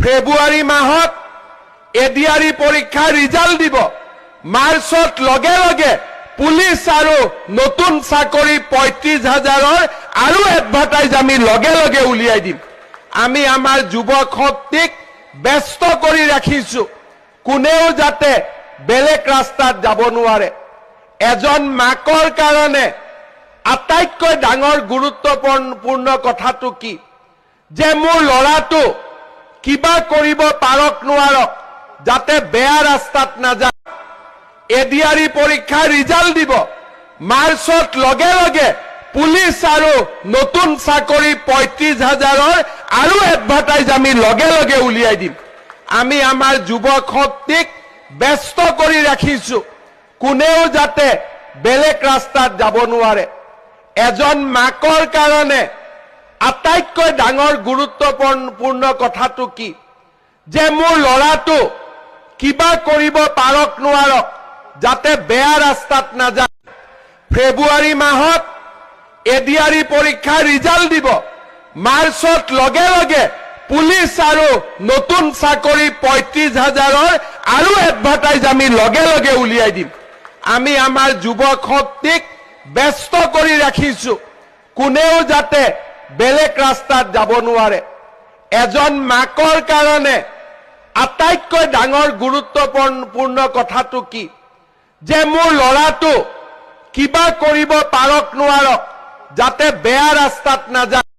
ফেব্ৰুৱাৰী মাহত এডিআৰই পৰীক্ষাৰ ৰিজাল্ট দিব। মাৰ্চত লগে লগে পুলিচ আৰু নতুন চাকৰি ৩৫,০০০ৰ আৰু এডভাৰটাইজ আমি লগে লগে উলিয়াই দিম। আমি আমাৰ যুৱক শক্তিক ব্যস্ত কৰি ৰাখিছো, কোনেও যাতে বেলেগ ৰাস্তাত যাব নোৱাৰে। এজন মাকৰ কাৰণে আটাইতকৈ ডাঙৰ গুৰুত্বপূৰ্ণ কথাটো কি যে মোৰ ল'ৰাটো কিবা কৰিব পাৰক নোৱাৰক যাতে বেয়া ৰাস্তাত নাযায়। এডিআৰই পৰীক্ষাৰ ৰিজাল্ট দিব। মাৰ্চত লগে লগে পুলিচ আৰু নতুন চাকৰি ৩৫,০০০ৰ আৰু এডভাৰটাইজ আমি লগে লগে উলিয়াই দিম। আমি আমাৰ যুৱক শক্তিক ব্যস্ত কৰি ৰাখিছো, কোনেও যাতে বেলেগ ৰাস্তাত যাব নোৱাৰে। এজন মাকৰ কাৰণে আটাইতকৈ ডাঙৰ গুৰুত্বপূৰ্ণ কথাটো কি যে মোৰ ল'ৰাটো কিবা কৰিব পাৰক নোৱাৰক যাতে বেয়া ৰাস্তাত নাযায়। ফেব্ৰুৱাৰী মাহত এডিআৰই পৰীক্ষাৰ ৰিজাল্ট দিব। মাৰ্চত লগে লগে পুলিচ আৰু নতুন চাকৰি ৩৫,০০০ৰ আৰু এডভাৰটাইজ আমি লগে লগে উলিয়াই দিম। আমি আমাৰ যুৱক শক্তিক ব্যস্ত কৰি ৰাখিছো, কোনেও যাতে বেলেগ ৰাস্তাত যাব নোৱাৰে। এজন মাকৰ কাৰণে আটাইতকৈ ডাঙৰ গুৰুত্বপূৰ্ণ কথাটো কি যে মোৰ ল'ৰাটো কিবা কৰিব পাৰক নোৱাৰক যাতে বেয়া ৰাস্তাত নাযায়।